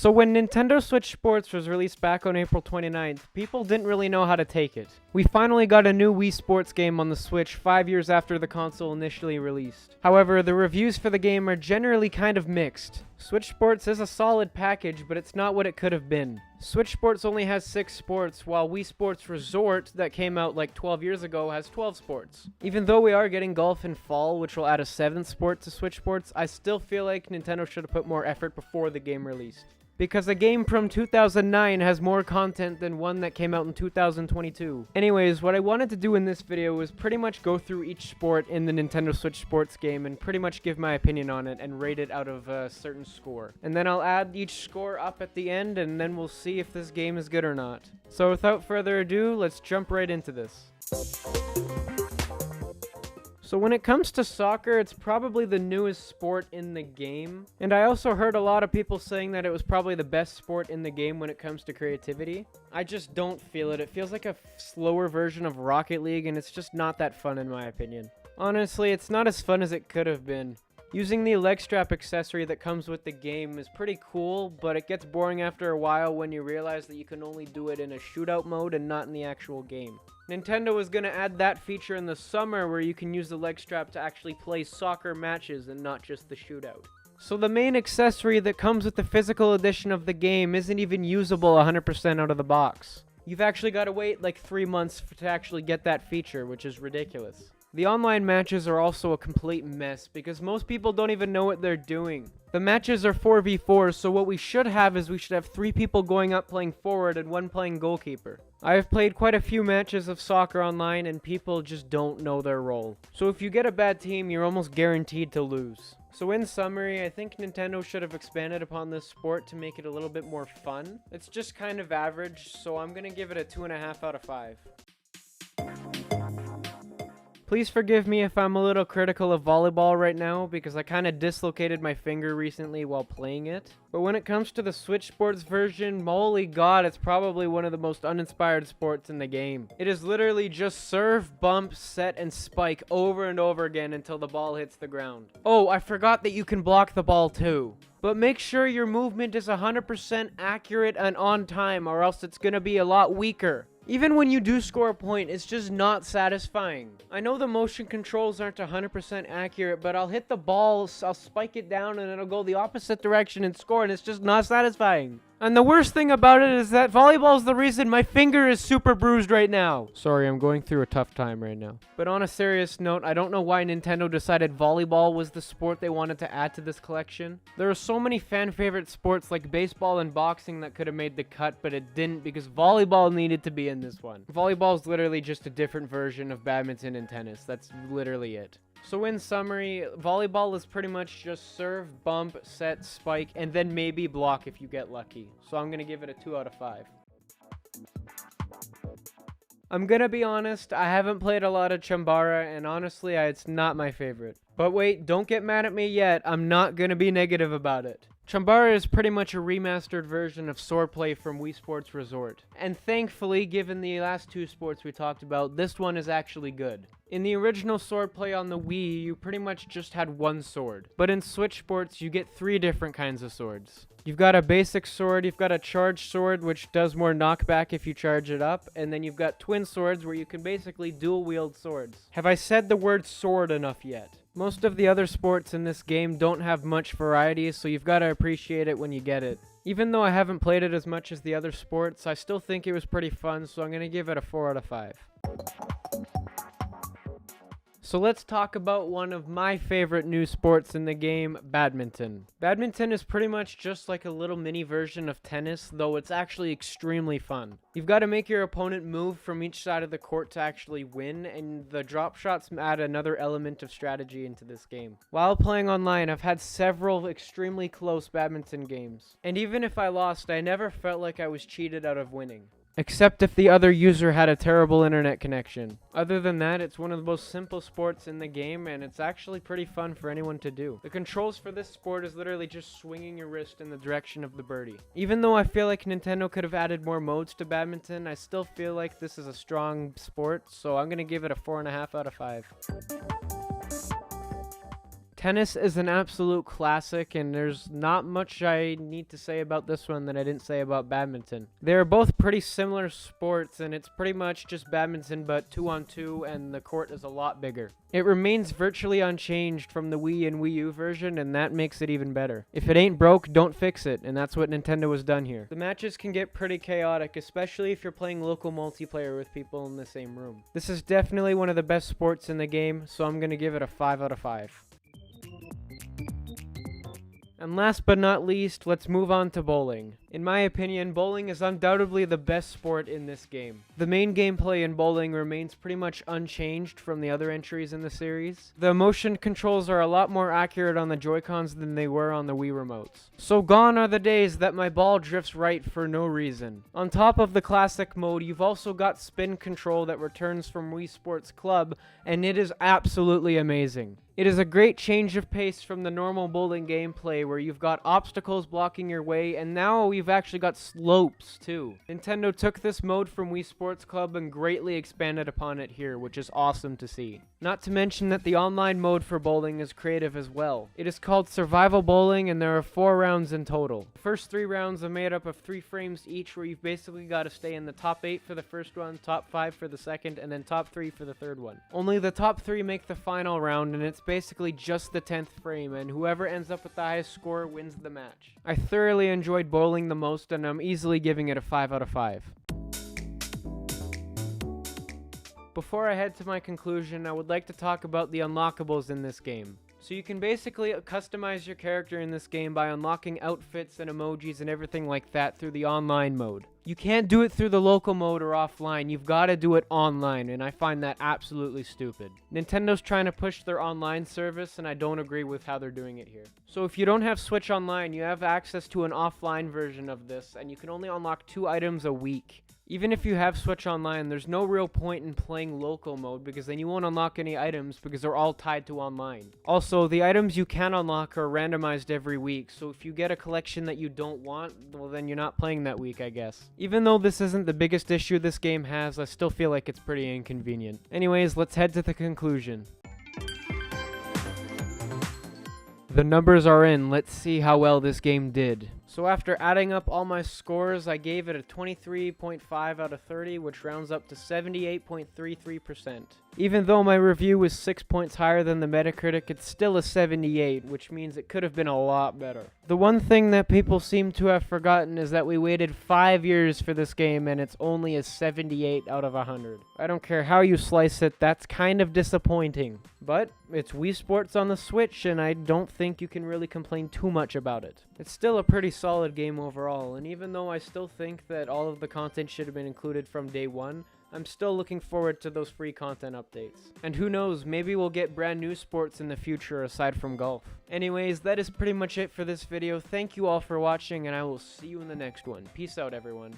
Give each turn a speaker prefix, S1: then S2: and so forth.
S1: So when Nintendo Switch Sports was released back on April 29th, people didn't really know how to take it. We finally got a new Wii Sports game on the Switch 5 years after the console initially released. However, the reviews for the game are generally kind of mixed. Switch Sports is a solid package, but it's not what it could have been. Switch Sports only has 6 sports, while Wii Sports Resort, that came out like 12 years ago, has 12 sports. Even though we are getting golf in fall, which will add a 7th sport to Switch Sports, I still feel like Nintendo should have put more effort before the game released. Because a game from 2009 has more content than one that came out in 2022. Anyways, what I wanted to do in this video was pretty much go through each sport in the Nintendo Switch Sports game and pretty much give my opinion on it and rate it out of a certain score. And then I'll add each score up at the end and then we'll see if this game is good or not. So without further ado, let's jump right into this. So when it comes to soccer, it's probably the newest sport in the game. And I also heard a lot of people saying that it was probably the best sport in the game when it comes to creativity. I just don't feel it. It feels like a slower version of Rocket League, and it's just not that fun in my opinion. Honestly, it's not as fun as it could have been. Using the leg strap accessory that comes with the game is pretty cool, but it gets boring after a while when you realize that you can only do it in a shootout mode and not in the actual game. Nintendo is going to add that feature in the summer where you can use the leg strap to actually play soccer matches and not just the shootout. So the main accessory that comes with the physical edition of the game isn't even usable 100% out of the box. You've actually got to wait like 3 months to actually get that feature, which is ridiculous. The online matches are also a complete mess because most people don't even know what they're doing. The matches are 4v4, so what we should have is we should have 3 people going up playing forward and 1 playing goalkeeper. I have played quite a few matches of soccer online and people just don't know their role. So if you get a bad team, you're almost guaranteed to lose. So in summary, I think Nintendo should have expanded upon this sport to make it a little bit more fun. It's just kind of average, so I'm gonna give it a 2.5 out of 5. Please forgive me if I'm a little critical of volleyball right now, because I kind of dislocated my finger recently while playing it. But when it comes to the Switch Sports version, holy god, it's probably one of the most uninspired sports in the game. It is literally just serve, bump, set, and spike over and over again until the ball hits the ground. Oh, I forgot that you can block the ball too. But make sure your movement is 100% accurate and on time, or else it's gonna be a lot weaker. Even when you do score a point, it's just not satisfying. I know the motion controls aren't 100% accurate, but I'll hit the ball, I'll spike it down, and it'll go the opposite direction and score, and it's just not satisfying. And the worst thing about it is that volleyball is the reason my finger is super bruised right now. Sorry, I'm going through a tough time right now. But on a serious note, I don't know why Nintendo decided volleyball was the sport they wanted to add to this collection. There are so many fan favorite sports like baseball and boxing that could have made the cut, but it didn't because volleyball needed to be in this one. Volleyball is literally just a different version of badminton and tennis. That's literally it. So in summary, volleyball is pretty much just serve, bump, set, spike, and then maybe block if you get lucky. So I'm going to give it a 2 out of 5. I'm going to be honest, I haven't played a lot of Chambara, and honestly, it's not my favorite. But wait, don't get mad at me yet, I'm not going to be negative about it. Chambara is pretty much a remastered version of Swordplay from Wii Sports Resort. And thankfully, given the last 2 sports we talked about, this one is actually good. In the original Swordplay on the Wii, you pretty much just had 1 sword. But in Switch Sports, you get 3 different kinds of swords. You've got a basic sword, you've got a charged sword, which does more knockback if you charge it up, and then you've got twin swords where you can basically dual wield swords. Have I said the word sword enough yet? Most of the other sports in this game don't have much variety, so you've got to appreciate it when you get it. Even though I haven't played it as much as the other sports, I still think it was pretty fun, so I'm going to give it a 4 out of 5. So let's talk about one of my favorite new sports in the game, badminton. Badminton is pretty much just like a little mini version of tennis, though it's actually extremely fun. You've got to make your opponent move from each side of the court to actually win, and the drop shots add another element of strategy into this game. While playing online, I've had several extremely close badminton games, and even if I lost, I never felt like I was cheated out of winning. Except if the other user had a terrible internet connection. Other than that, it's one of the most simple sports in the game, and it's actually pretty fun for anyone to do. The controls for this sport is literally just swinging your wrist in the direction of the birdie. Even though I feel like Nintendo could have added more modes to badminton, I still feel like this is a strong sport, so I'm gonna give it a 4.5 out of 5. Tennis is an absolute classic, and there's not much I need to say about this one that I didn't say about badminton. They're both pretty similar sports, and it's pretty much just badminton but 2-on-2, and the court is a lot bigger. It remains virtually unchanged from the Wii and Wii U version, and that makes it even better. If it ain't broke, don't fix it, and that's what Nintendo has done here. The matches can get pretty chaotic, especially if you're playing local multiplayer with people in the same room. This is definitely one of the best sports in the game, so I'm gonna give it a 5 out of 5. And last but not least, let's move on to bowling. In my opinion, bowling is undoubtedly the best sport in this game. The main gameplay in bowling remains pretty much unchanged from the other entries in the series. The motion controls are a lot more accurate on the Joy-Cons than they were on the Wii remotes. So gone are the days that my ball drifts right for no reason. On top of the classic mode, you've also got spin control that returns from Wii Sports Club, and it is absolutely amazing. It is a great change of pace from the normal bowling gameplay where you've got obstacles blocking your way, and now we've actually got slopes too. Nintendo took this mode from Wii Sports Club and greatly expanded upon it here, which is awesome to see. Not to mention that the online mode for bowling is creative as well. It is called Survival Bowling, and there are 4 rounds in total. The first 3 rounds are made up of 3 frames each, where you've basically got to stay in the top 8 for the first one, top 5 for the second, and then top 3 for the third one. Only the top 3 make the final round, and it's basically just the 10th frame, and whoever ends up with the highest score wins the match. I thoroughly enjoyed bowling the most, and I'm easily giving it a 5 out of 5. Before I head to my conclusion, I would like to talk about the unlockables in this game. So you can basically customize your character in this game by unlocking outfits and emojis and everything like that through the online mode. You can't do it through the local mode or offline, you've got to do it online, and I find that absolutely stupid. Nintendo's trying to push their online service, and I don't agree with how they're doing it here. So if you don't have Switch Online, you have access to an offline version of this, and you can only unlock 2 items a week. Even if you have Switch Online, there's no real point in playing local mode because then you won't unlock any items because they're all tied to online. Also, the items you can unlock are randomized every week, so if you get a collection that you don't want, well then you're not playing that week, I guess. Even though this isn't the biggest issue this game has, I still feel like it's pretty inconvenient. Anyways, let's head to the conclusion. The numbers are in, let's see how well this game did. So after adding up all my scores, I gave it a 23.5 out of 30, which rounds up to 78.33%. Even though my review was 6 points higher than the Metacritic, it's still a 78, which means it could have been a lot better. The one thing that people seem to have forgotten is that we waited 5 years for this game and it's only a 78 out of 100. I don't care how you slice it, that's kind of disappointing. But it's Wii Sports on the Switch, and I don't think you can really complain too much about it. It's still a pretty solid game overall, and even though I still think that all of the content should have been included from day one, I'm still looking forward to those free content updates. And who knows, maybe we'll get brand new sports in the future aside from golf. Anyways, that is pretty much it for this video. Thank you all for watching, and I will see you in the next one. Peace out, everyone.